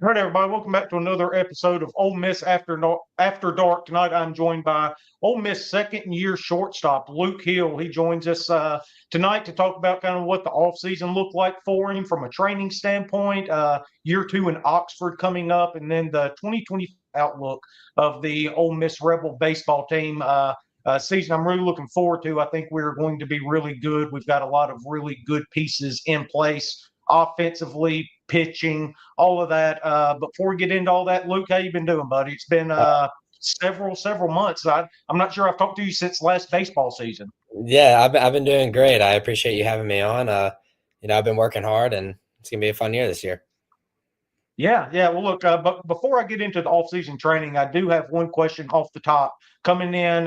All right, everybody, welcome back to another episode of Ole Miss After Dark. Tonight, I'm joined by Ole Miss second-year shortstop Luke Hill. He joins us tonight to talk about kind of what the offseason looked like for him from a training standpoint, year two in Oxford coming up, and then the 2020 outlook of the Ole Miss Rebel baseball team. Season I'm really looking forward to. I think we're going to be really good. We've got a lot of really good pieces in place offensively, pitching, all of that. But before we get into all that, Luke, how you been doing, buddy? It's been several months. I'm not sure I've talked to you since last baseball season. Yeah, I've been doing great. I appreciate you having me on. I've been working hard, and it's gonna be a fun year this year. Yeah. Well, look, but before I get into the off-season training, I do have one question off the top coming in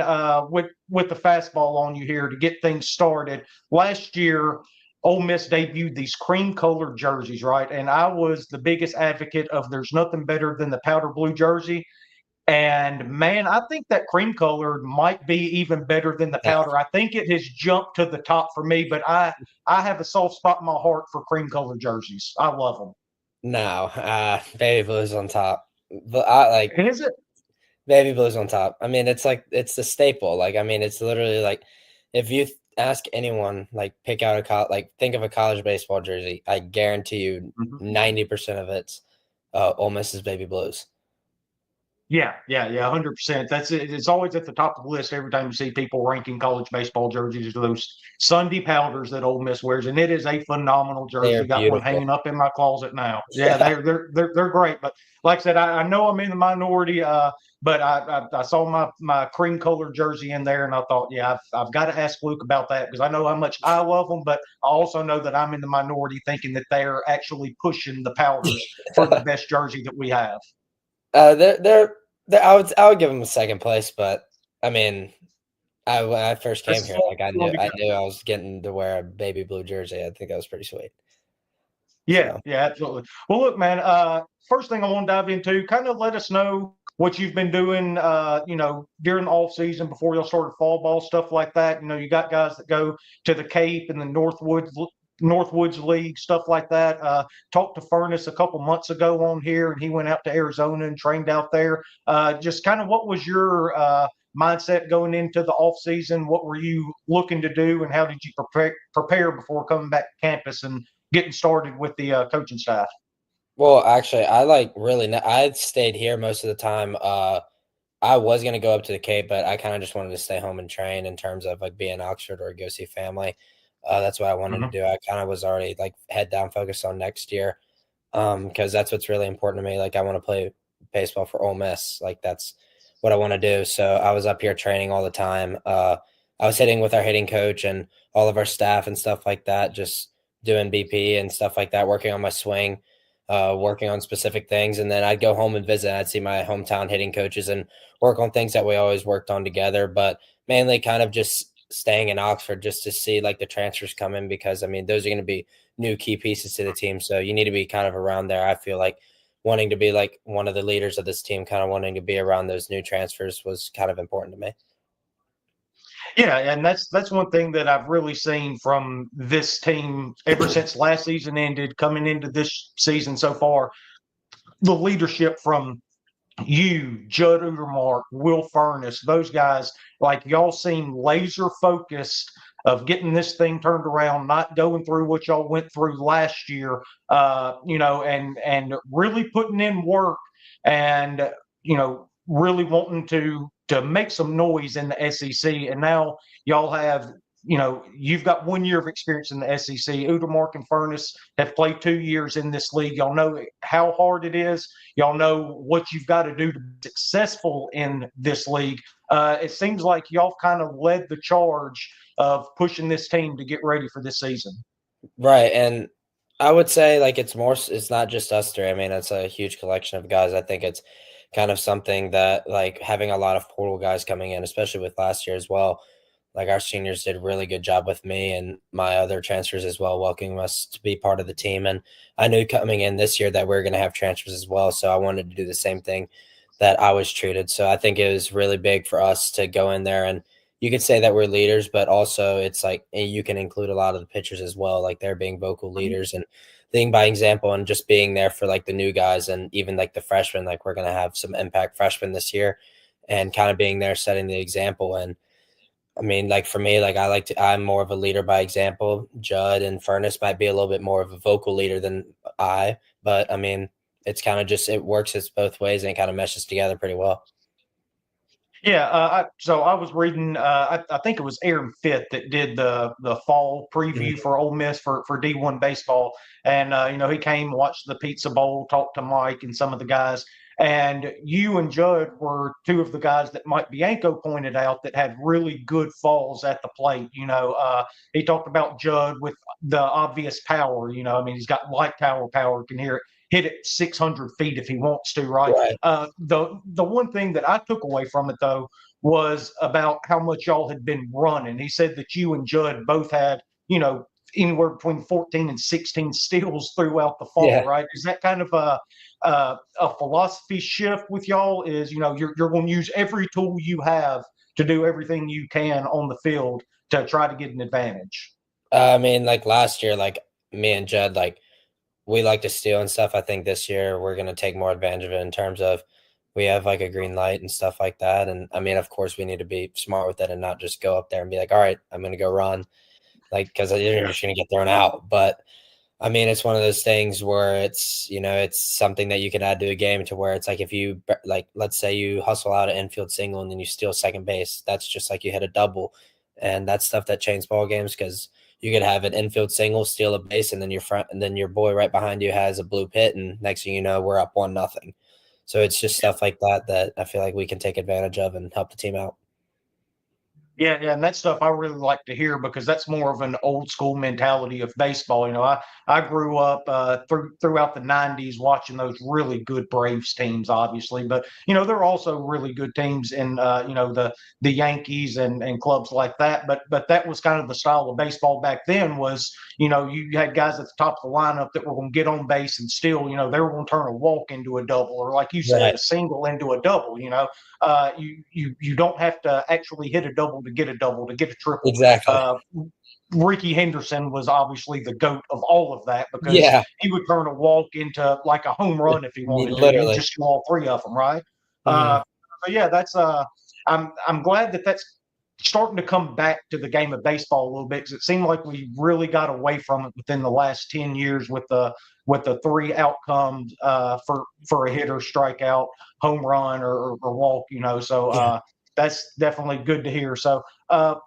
with the fastball on you here to get things started. Last year, Ole Miss debuted these cream-colored jerseys, right? And I was the biggest advocate of there's nothing better than the powder blue jersey. And man, I think that cream colored might be even better than the powder. I think it has jumped to the top for me, but I have a soft spot in my heart for cream colored jerseys. I love them. No, baby blues on top. But I like Is it? baby blues on top. I mean, it's the staple. Like, I mean, it's literally like if you ask anyone, like pick out think of a college baseball jersey, I guarantee you Mhm. 90% of it's Ole Miss's baby blues. Yeah, 100%. That's it. It's always at the top of the list every time you see people ranking college baseball jerseys. Those Sunday powders that Ole Miss wears, and it is a phenomenal They jersey. are Got one beautiful. hanging up in my closet now. Yeah, they're great. But like I said, I know I'm in the minority. But I saw my cream colored jersey in there, and I thought, yeah, I've got to ask Luke about that because I know how much I love them, but I also know that I'm in the minority thinking that they are actually pushing the powders for the best jersey that we have. I would give them a second place, but I mean, when I first came That's here, all like I we knew I got. knew I was getting to wear a baby blue jersey. I think that was pretty sweet. Yeah, So absolutely. Well, look, man, first thing I want to dive into, kind of let us know what you've been doing, during the off season before y'all started fall ball, stuff like that. You know, you got guys that go to the Cape and the Northwoods League, stuff like that. Talked to Furnace a couple months ago on here, and he went out to Arizona and trained out there. Just kind of what was your mindset going into the off season? What were you looking to do, and how did you prepare before coming back to campus and getting started with the coaching staff? well, actually, I stayed here most of the time. I was gonna go up to the Cape, but I kind of just wanted to stay home and train in terms of like being in Oxford or go see family. That's what I wanted to Mhm. do. I kind of was already like head down focused on next year. Because that's what's really important to me. Like I want to play baseball for Ole Miss. Like that's what I want to do. So I was up here training all the time. I was hitting with our hitting coach and all of our staff and stuff like that, just doing BP and stuff like that, working on my swing, working on specific things. And then I'd go home and visit. I'd see my hometown hitting coaches and work on things that we always worked on together. But mainly kind of just staying in Oxford just to see like the transfers come in because I mean those are going to be new key pieces to the team. So you need to be kind of around there. I feel like wanting to be like one of the leaders of this team, kind of wanting to be around those new transfers was kind of important to me. Yeah, and that's one thing that I've really seen from this team ever since last season ended, coming into this season so far. The leadership from you, Judd Utermark, Will Furnace, those guys, like y'all seem laser focused of getting this thing turned around, not going through what y'all went through last year, and really putting in work and really wanting to make some noise in the SEC. And now y'all have you've got 1 year of experience in the SEC. Utermark and Furnace have played 2 years in this league. Y'all know how hard it is. Y'all know what you've got to do to be successful in this league. It seems like y'all kind of led the charge of pushing this team to get ready for this season. Right. And I would say like it's not just us three. I mean, it's a huge collection of guys. I think it's kind of something that like having a lot of portal guys coming in, especially with last year as well. Like our seniors did a really good job with me and my other transfers as well, welcoming us to be part of the team. And I knew coming in this year that we are going to have transfers as well. So I wanted to do the same thing that I was treated. So I think it was really big for us to go in there and you could say that we're leaders, but also it's like you can include a lot of the pitchers as well, like they're being vocal leaders. And leading by example and just being there for like the new guys and even like the freshmen. Like we're gonna have some impact freshmen this year, and kind of being there, setting the example. And I mean, like for me, like I'm more of a leader by example. Judd and Furnace might be a little bit more of a vocal leader than I, but I mean, it's kind of just it works it's both ways and it kind of meshes together pretty well. Yeah, so I was reading. I think it was Aaron Fitt that did the fall preview for Ole Miss for D1 baseball, and he came, watched the Pizza Bowl, talked to Mike and some of the guys, and you and Judd were two of the guys that Mike Bianco pointed out that had really good falls at the plate. He talked about Judd with the obvious power. I mean, he's got light power, can hit it 600 feet if he wants to, right? Right. The one thing that I took away from it though was about how much y'all had been running. He said that you and Judd both had, anywhere between 14 and 16 steals throughout the fall, Yeah. right? Is that kind of a philosophy shift with y'all? Is you're going to use every tool you have to do everything you can on the field to try to get an advantage? I mean, like last year, like me and Judd, like we like to steal and stuff. I think this year we're going to take more advantage of it in terms of we have like a green light and stuff like that. And I mean, of course, we need to be smart with it and not just go up there and be like, all right, I'm going to go run, like, because you're just going to get thrown out. But I mean, it's one of those things where it's something that you can add to a game to where it's like if you, like, let's say you hustle out an infield single and then you steal second base, that's just like you hit a double. And that's stuff that changes ball games because you could have an infield single, steal a base, and then your boy right behind you has a blue pit, and next thing you know, we're up 1-0. So it's just stuff like that that I feel like we can take advantage of and help the team out. Yeah, and that stuff I really like to hear because that's more of an old school mentality of baseball. I grew up throughout the '90s watching those really good Braves teams, obviously, but there are also really good teams in the Yankees and clubs like that. But that was kind of the style of baseball back then. Was you had guys at the top of the lineup that were going to get on base and still they were going to turn a walk into a double, or like you said, a single into a double. You don't have to actually hit a double to get a triple. Exactly. Ricky Henderson was obviously the GOAT of all of that because he would turn a walk into like a home run if he wanted to, and just do all three of them, right? So yeah, that's I'm glad that that's starting to come back to the game of baseball a little bit because it seemed like we really got away from it within the last 10 years with the three outcomes for a hitter, strikeout, home run, or walk. So that's definitely good to hear. So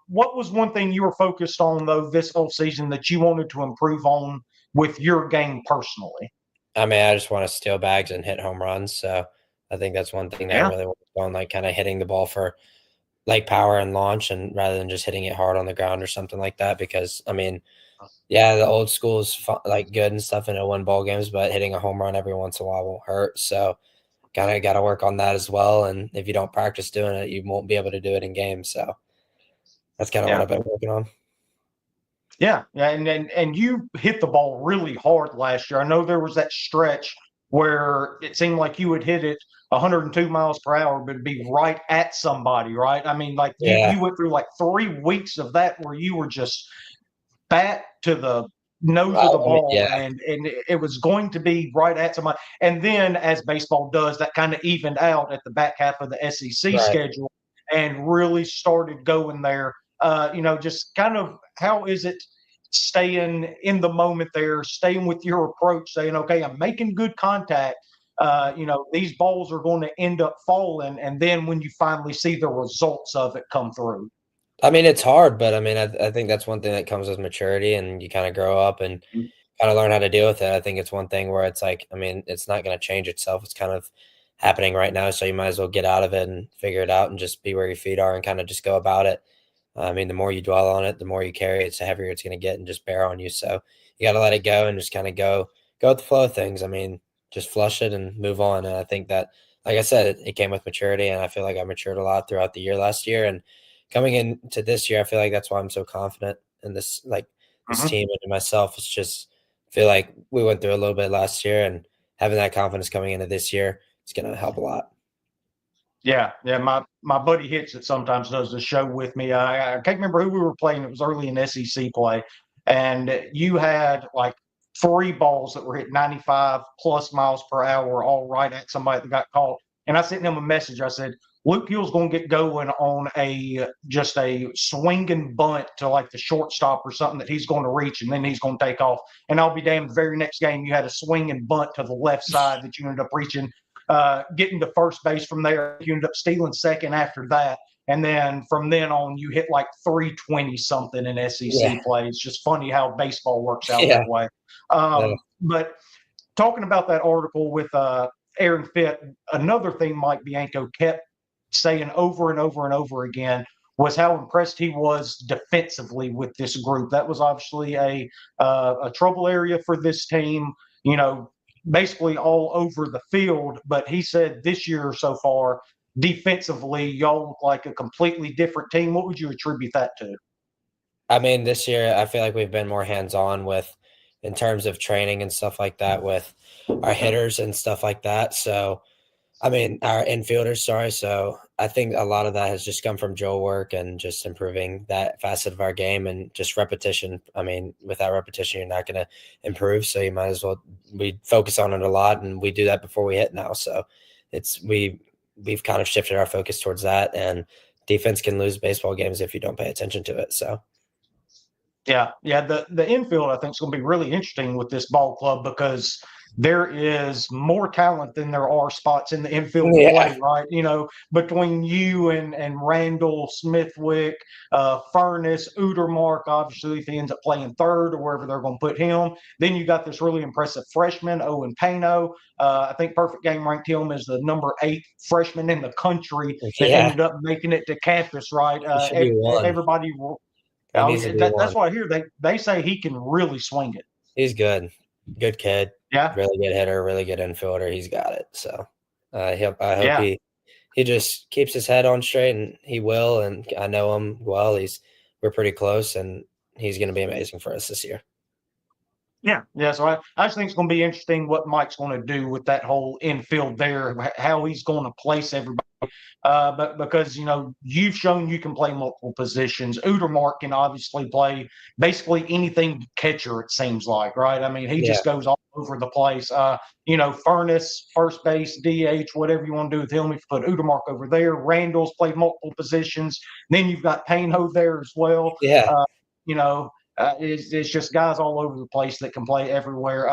what was one thing you were focused on though this whole season that you wanted to improve on with your game personally? I mean, I just want to steal bags and hit home runs. So I think that's one thing that I really worked on, like kind of hitting the ball for like power and launch, and rather than just hitting it hard on the ground or something like that. Because I mean, yeah, the old school is like good and stuff, and it'll win ball games, but hitting a home run every once in a while will hurt. So kind of got to work on that as well. And if you don't practice doing it, you won't be able to do it in games. So that's kind of what I've been working on. Yeah, and you hit the ball really hard last year. I know there was that stretch where it seemed like you would hit it 102 miles per hour, but it'd be right at somebody, right? I mean, like you went through like 3 weeks of that where you were just bat to the nose of the ball, and it was going to be right at somebody. And then, as baseball does, that kind of evened out at the back half of the SEC schedule and really started going there. Just kind of how is it staying in the moment there, staying with your approach, saying, okay, I'm making good contact. These balls are going to end up falling. And then when you finally see the results of it come through. I mean, it's hard, but I mean, I think that's one thing that comes with maturity, and you kind of grow up and kind of learn how to deal with it. I think it's one thing where it's like, I mean, it's not going to change itself. It's kind of happening right now. So you might as well get out of it and figure it out and just be where your feet are and kind of just go about it. I mean, the more you dwell on it, the more you carry it, the heavier it's going to get and just bear on you. So you got to let it go and just kind of go with the flow of things. I mean, just flush it and move on. And I think that, like I said, it came with maturity, and I feel like I matured a lot throughout the year last year. And coming into this year, I feel like that's why I'm so confident in this, like this team and in myself. It's just feel like we went through a little bit last year, and having that confidence coming into this year, it's going to help a lot. Yeah. My buddy Hitch that sometimes does the show with me. I can't remember who we were playing. It was early in SEC play, and you had like three balls that were hit 95 plus miles per hour, all right at somebody that got caught. And I sent him a message. I said, Luke Hill's going to get going on just a swinging bunt to like the shortstop or something that he's going to reach, and then he's going to take off. And I'll be damned, the very next game you had a swinging bunt to the left side that you ended up reaching, getting to first base from there. You ended up stealing second after that. And then from then on, you hit like 320 something in SEC play. It's just funny how baseball works out that way. But talking about that article with Aaron Fitt, another thing Mike Bianco kept saying over and over and over again was how impressed he was defensively with this group. That was obviously a trouble area for this team, you know, basically all over the field. But he said this year so far, defensively, y'all look like a completely different team. What would you attribute that to? I mean, this year I feel like we've been more hands-on in terms of training and stuff like that with our hitters and stuff like that. So, I mean, our infielders, sorry. So I think a lot of that has just come from drill work and just improving that facet of our game and just repetition. I mean, without repetition, you're not going to improve. So you might as well, we focus on it a lot, and we do that before we hit now. So we've kind of shifted our focus towards that, and defense can lose baseball games if you don't pay attention to it. So. Yeah. The infield, I think, is going to be really interesting with this ball club because there is more talent than there are spots in the infield play, right? You know, between you and Randall, Smithwick, Furness, Udermark, obviously, if he ends up playing third or wherever they're going to put him. Then you got this really impressive freshman, Owen Pano. I think Perfect Game ranked him as the number 8 freshman in the country that ended up making it to campus, right? Everybody – that's what I hear. They say he can really swing it. He's good. Good kid. Yeah. Really good hitter, really good infielder. He's got it. So I hope he just keeps his head on straight, and he will. And I know him well. We're pretty close, and he's going to be amazing for us this year. Yeah. So I just think it's going to be interesting what Mike's going to do with that whole infield there, how he's going to place everybody. But because, you know, you've shown you can play multiple positions. Udermark can obviously play basically anything catcher, it seems like, right? I mean, he just goes all over the place. You know, Furness, first base, DH, whatever you want to do with him. If you put Udermark over there, Randall's played multiple positions. Then you've got Payne there as well. Yeah. You know, it's just guys all over the place that can play everywhere.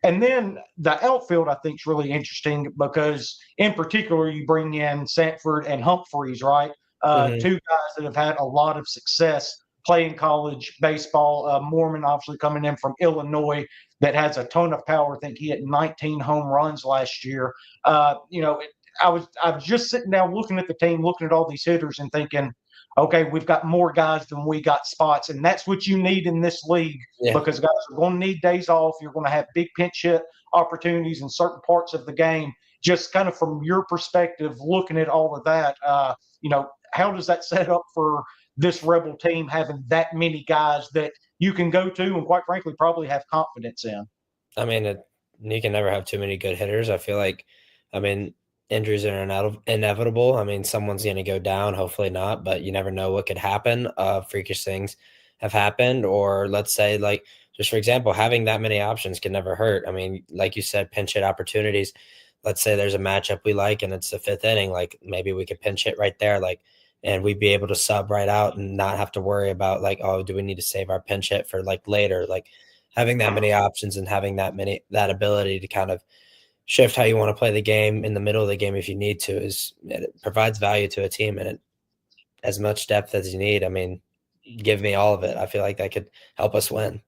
And then the outfield, I think, is really interesting because, in particular, you bring in Sanford and Humphreys, right? Two guys that have had a lot of success playing college baseball. Mormon, obviously, coming in from Illinois, that has a ton of power. I think he had 19 home runs last year. You know, I was just sitting down looking at the team, looking at all these hitters and thinking, okay, we've got more guys than we got spots, and that's what you need in this league because guys are going to need days off. You're going to have big pinch hit opportunities in certain parts of the game. Just kind of from your perspective, looking at all of that, you know, how does that set up for this Rebel team having that many guys that you can go to and, quite frankly, probably have confidence in? I mean, you can never have too many good hitters. I feel like, injuries are inevitable. I mean, someone's going to go down, hopefully not, but you never know what could happen. Freakish things have happened. Or let's say, like, just for example, having that many options can never hurt. I mean, like you said, pinch hit opportunities. Let's say there's a matchup we like and it's the 5th inning. Like, maybe we could pinch hit right there. Like, and we'd be able to sub right out and not have to worry about, like, oh, do we need to save our pinch hit for, like, later? Like, having that many options and having that ability to kind of shift how you want to play the game in the middle of the game if you need to it provides value to a team, and as much depth as you need. I mean, give me all of it. I feel like that could help us win.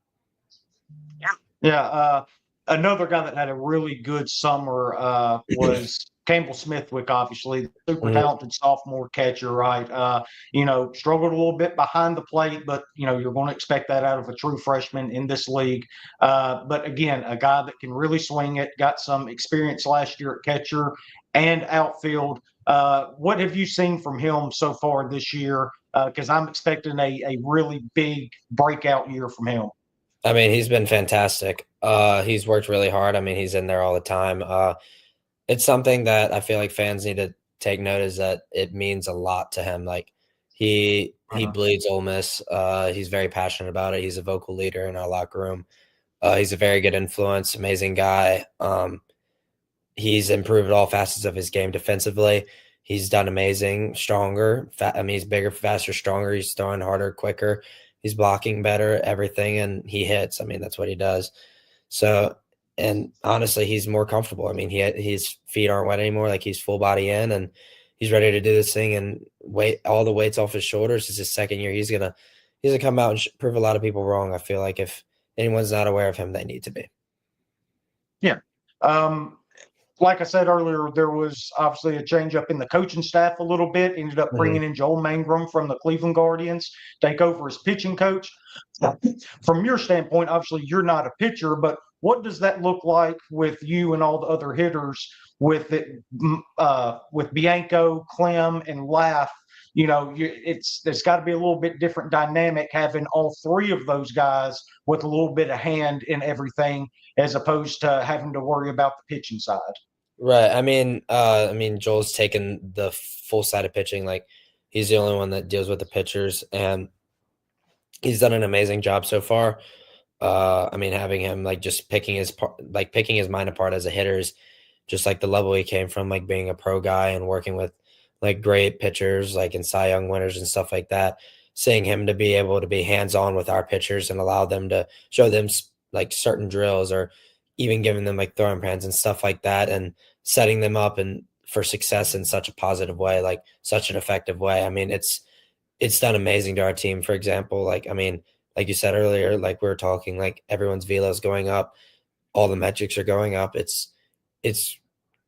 Yeah. Another guy that had a really good summer was Campbell Smithwick, obviously, super talented sophomore catcher, right? You know, struggled a little bit behind the plate, but, you know, you're going to expect that out of a true freshman in this league. But again, a guy that can really swing it, got some experience last year at catcher and outfield. What have you seen from him so far this year? Because I'm expecting a really big breakout year from him. I mean, he's been fantastic. He's worked really hard. I mean, he's in there all the time. It's something that I feel like fans need to take note is that it means a lot to him. Like, he bleeds Ole Miss. He's very passionate about it. He's a vocal leader in our locker room. He's a very good influence, amazing guy. He's improved all facets of his game defensively. He's done amazing, stronger. I mean, he's bigger, faster, stronger. He's throwing harder, quicker. He's blocking better, everything, and he hits. I mean, that's what he does. So, and honestly, he's more comfortable. I mean, his feet aren't wet anymore. Like he's full body in, and he's ready to do this thing and weight all the weights off his shoulders. It's his second year. He's gonna come out and prove a lot of people wrong. I feel like if anyone's not aware of him, they need to be. Yeah. Like I said earlier, there was obviously a change up in the coaching staff a little bit. Ended up bringing in Joel Mangrum from the Cleveland Guardians, take over as pitching coach. From your standpoint, obviously you're not a pitcher, but what does that look like with you and all the other hitters with it, with Bianco, Clem, and Laugh? You know, there's got to be a little bit different dynamic having all three of those guys with a little bit of hand in everything, as opposed to having to worry about the pitching side. Right. I mean, Joel's taken the full side of pitching. Like he's the only one that deals with the pitchers, and he's done an amazing job so far. I mean, having him like just picking his mind apart as a hitter is just like the level he came from, like being a pro guy and working with like great pitchers, like in Cy Young winners and stuff like that. Seeing him to be able to be hands on with our pitchers and allow them to show them like certain drills or even giving them like throwing pans and stuff like that and setting them up and for success in such a positive way, like such an effective way. I mean, it's done amazing to our team. For example, like I mean, like you said earlier, like we were talking, like everyone's velo is going up, all the metrics are going up. It's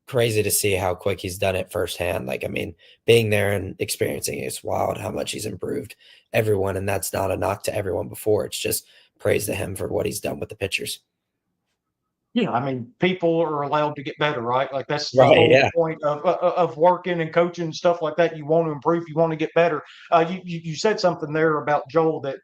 crazy to see how quick he's done it firsthand. Like I mean, being there and experiencing it's wild how much he's improved everyone, and that's not a knock to everyone before. It's just praise to him for what he's done with the pitchers. Yeah, I mean, people are allowed to get better, right? Like that's the Right. whole Yeah. point of working and coaching and stuff like that. You want to improve, you want to get better. You said something there about Joel that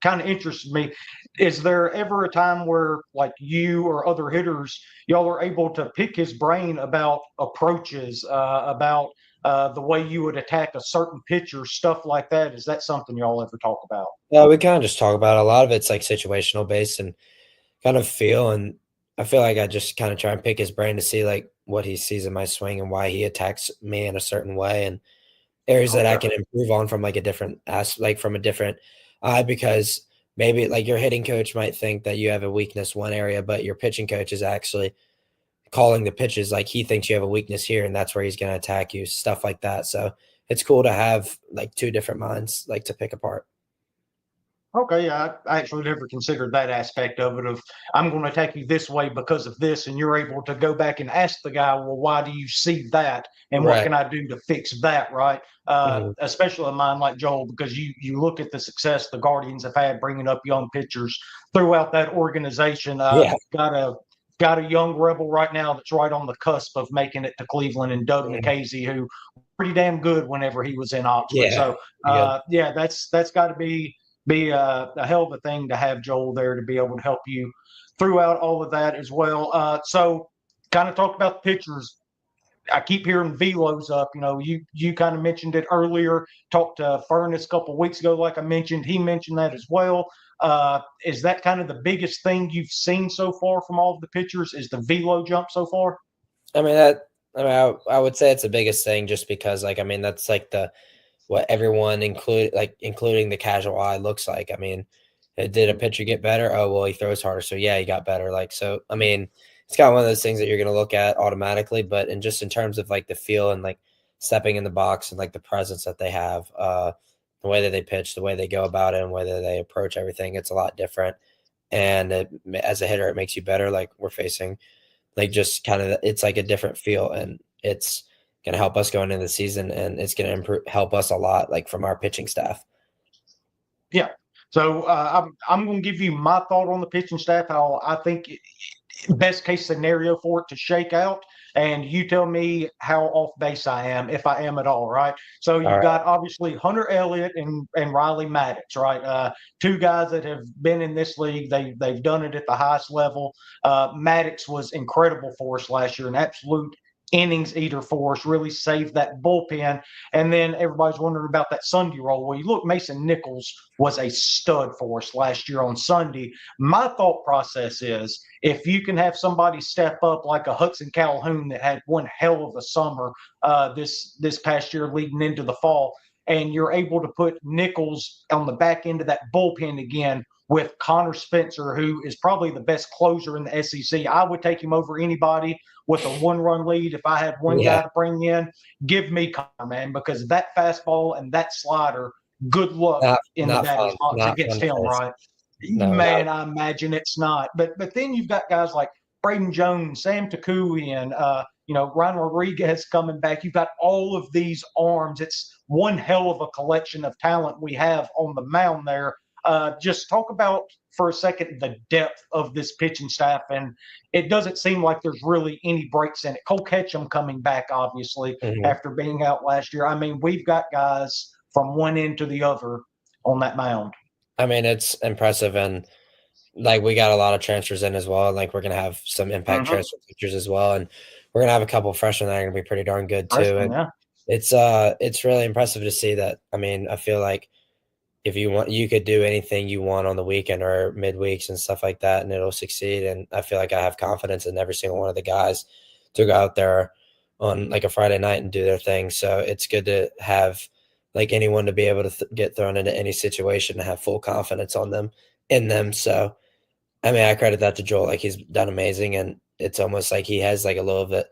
kind of interested me. Is there ever a time where like you or other hitters, y'all are able to pick his brain about approaches, about the way you would attack a certain pitcher, stuff like that? Is that something y'all ever talk about? Yeah, we kind of just talk about it. A lot of it's like situational based and kind of feel. And I feel like I just kind of try and pick his brain to see like what he sees in my swing and why he attacks me in a certain way and areas that I Okay. can improve on from like a different like from a different because maybe like your hitting coach might think that you have a weakness one area, but your pitching coach is actually calling the pitches like he thinks you have a weakness here and that's where he's going to attack you, stuff like that. So it's cool to have like two different minds like to pick apart. Okay, yeah, I actually never considered that aspect of it. Of I'm going to take you this way because of this, and you're able to go back and ask the guy, well, why do you see that, and what Right. can I do to fix that, right? Mhm. Especially a mind like Joel, because you look at the success the Guardians have had bringing up young pitchers throughout that organization. Yeah. Got a young rebel right now that's right on the cusp of making it to Cleveland, and Doug Mhm. McKazy, who pretty damn good whenever he was in Oxford. Yeah. So Pretty good. yeah, that's got to be a hell of a thing to have Joel there to be able to help you throughout all of that as well. So, kind of talked about the pitchers. I keep hearing velos up. You know, you kind of mentioned it earlier. Talked to Furnace a couple of weeks ago, like I mentioned. He mentioned that as well. Is that kind of the biggest thing you've seen so far from all of the pitchers? Is the velo jump so far? I mean that I would say it's the biggest thing just because like I mean that's like the what everyone including the casual eye looks like. I mean, did a pitcher get better? Oh well, he throws harder, so yeah, he got better. Like so, I mean, it's kind of one of those things that you're gonna look at automatically, but in just in terms of like the feel and like stepping in the box and like the presence that they have, the way that they pitch, the way they go about it, and whether they approach everything, it's a lot different. And as a hitter, it makes you better. Like we're facing like just kind of it's like a different feel and it's going to help us going into the season and it's going to improve help us a lot like from our pitching staff. Yeah. So I'm going to give you my thought on the pitching staff, how I think best case scenario for it to shake out. And you tell me how off base I am, if I am at all, right? So All you've right. got obviously Hunter Elliott and Riley Maddox, right? Two guys that have been in this league. They've done it at the highest level. Maddox was incredible for us last year, an absolute innings eater for us, really saved that bullpen. And then everybody's wondering about that Sunday role. Well, you look, Mason Nichols was a stud for us last year on Sunday. My thought process is if you can have somebody step up like a Hudson Calhoun that had one hell of a summer this past year leading into the fall, and you're able to put Nichols on the back end of that bullpen again with Connor Spencer, who is probably the best closer in the SEC. I would take him over anybody with a one-run lead. If I had one guy to bring in, give me Connor, man, because that fastball and that slider, good luck in the batter's box against him, right? No, man, I imagine it's not. But then you've got guys like Braden Jones, Sam Takuian, Ryan Rodriguez coming back. You've got all of these arms. It's one hell of a collection of talent we have on the mound there. Just talk about for a second the depth of this pitching staff, and it doesn't seem like there's really any breaks in it. Cole Ketchum coming back, obviously, after being out last year. I mean, we've got guys from one end to the other on that mound. I mean, it's impressive, and like we got a lot of transfers in as well. Like we're gonna have some impact transfer pitchers as well, and we're gonna have a couple of freshmen that are gonna be pretty darn good too. And it's really impressive to see that. I mean, I feel like if you want, you could do anything you want on the weekend or midweeks and stuff like that, and it'll succeed. And I feel like I have confidence in every single one of the guys to go out there on like a Friday night and do their thing. So it's good to have like anyone to be able to get thrown into any situation and have full confidence in them. So, I mean, I credit that to Joel. Like he's done amazing, and it's almost like he has like a little bit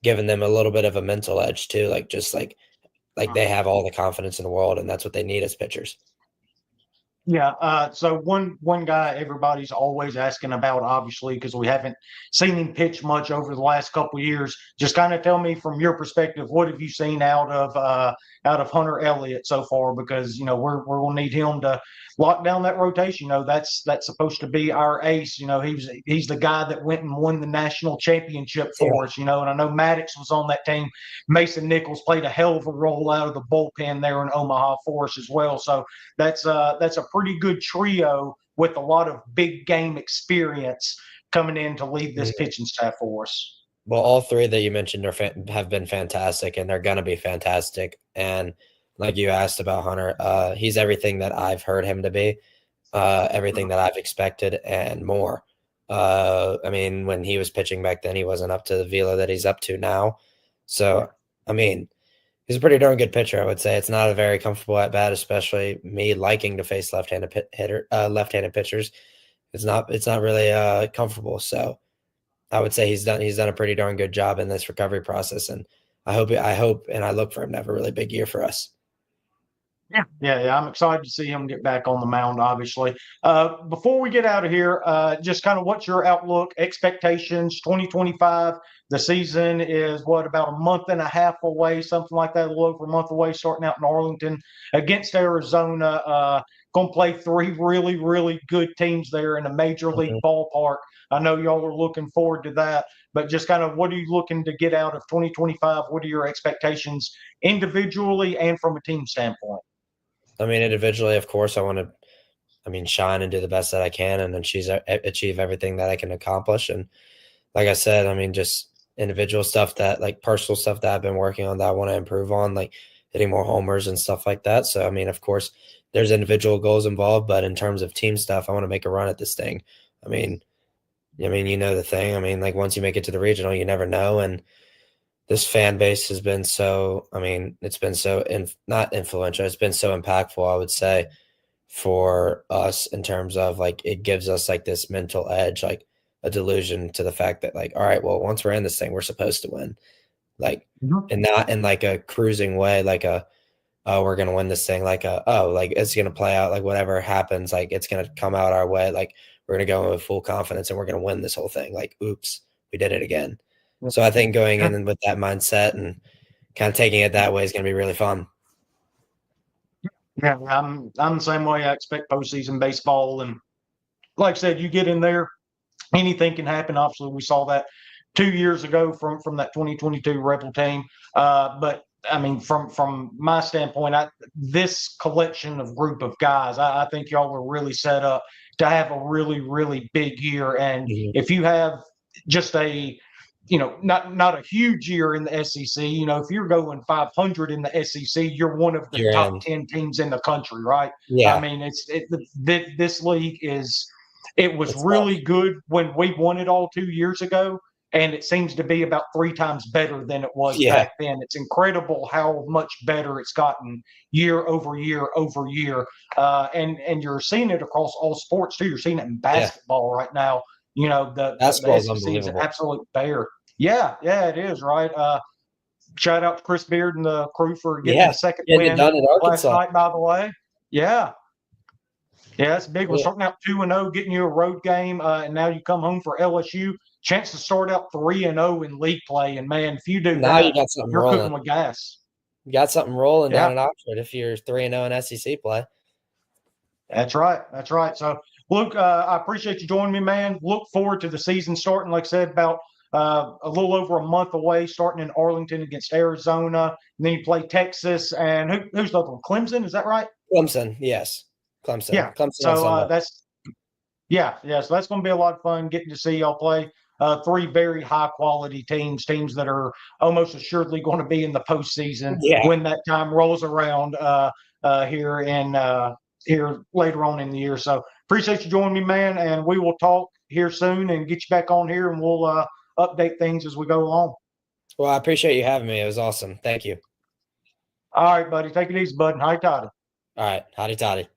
given them a little bit of a mental edge too. Like just like they have all the confidence in the world, and that's what they need as pitchers. Yeah. So one guy everybody's always asking about, obviously, because we haven't seen him pitch much over the last couple of years. Just kind of tell me from your perspective, what have you seen out of Hunter Elliott so far? Because we're gonna need him to lock down that rotation. That's supposed to be our ace. He's the guy that went and won the national championship for us. And I know Maddox was on that team. Mason Nichols played a hell of a role out of the bullpen there in Omaha for us as well. So that's a pretty good trio with a lot of big game experience coming in to lead this pitching staff for us. Well, all three that you mentioned have been fantastic, and they're going to be fantastic. And like you asked about Hunter, he's everything that I've heard him to be, everything that I've expected and more. I mean, when he was pitching back then, he wasn't up to the velo that he's up to now. So, I mean, he's a pretty darn good pitcher, I would say. It's not a very comfortable at bat, especially me liking to face left-handed pitchers. It's not really comfortable. So I would say he's done a pretty darn good job in this recovery process, and I hope and I look for him to have a really big year for us. Yeah. I'm excited to see him get back on the mound, obviously. Before we get out of here, just kind of what's your outlook, expectations, 2025? The season is about a month and a half away, something like that, a little over a month away, starting out in Arlington against Arizona. Going to play three really, really good teams there in a major league ballpark. I know y'all are looking forward to that, but just kind of what are you looking to get out of 2025? What are your expectations individually and from a team standpoint? I mean, individually, of course, I want to, shine and do the best that I can and achieve everything that I can accomplish. And like I said, just individual stuff like personal stuff that I've been working on that I want to improve on, like hitting more homers and stuff like that. So, of course, there's individual goals involved, but in terms of team stuff, I want to make a run at this thing. The thing. Like once you make it to the regional, you never know. And this fan base has been so, it's been so not influential. It's been so impactful, I would say, for us in terms of like, it gives us like this mental edge, like a delusion to the fact that like, all right, well, once we're in this thing, we're supposed to win, like, and not in like a cruising way, like we're going to win this thing. Like like it's going to play out, like whatever happens, like it's going to come out our way. Like we're going to go with full confidence and we're going to win this whole thing. Like, oops, we did it again. So I think going in with that mindset and kind of taking it that way is going to be really fun. Yeah, I'm the same way. I expect postseason baseball, and like I said, you get in there, anything can happen. Obviously, we saw that 2 years ago from that 2022 Rebel team. But from my standpoint, this collection of group of guys, I think y'all are really set up to have a really, really big year. And if you have just a not a huge year in the SEC. If you're going 500 in the SEC, you're one of the You're top in. 10 teams in the country, right? Yeah. I mean, this league it was It's really tough. good when we won it all 2 years ago, and it seems to be about 3 times better than it was Yeah. back then. It's incredible how much better it's gotten year over year over year, and you're seeing it across all sports too. You're seeing it in basketball right now. The Basketball is SEC is an unbelievable. absolute bear. Yeah, it is, right? Shout out to Chris Beard and the crew for getting Yeah. the second Getting it win done in last Arkansas. night, by the way. Yeah. Yeah, it's big. We're Yeah. starting out 2-0, getting you a road game, and now you come home for LSU. Chance to start out 3-0 in league play, and man, if you do Now you that, got something you're rolling. cooking with gas. You got something rolling down Yeah. in Oxford if you're 3-0 in SEC play. That's right. That's right. So, Luke, I appreciate you joining me, man. Look forward to the season starting, like I said, about a little over a month away, starting in Arlington against Arizona. And then you play Texas. And who's the other one? Clemson, is that right? Clemson, yes. Clemson. Yeah. Clemson on So Sunday. so that's going to be a lot of fun getting to see y'all play. 3 very high quality teams that are almost assuredly going to be in the postseason when that time rolls around here later on in the year. So appreciate you joining me, man, and we will talk here soon and get you back on here, and we'll update things as we go along. Well, I appreciate you having me. It was awesome. Thank you. All right, buddy. Take it easy, bud. Hotty toddy. All right. Hotty toddy.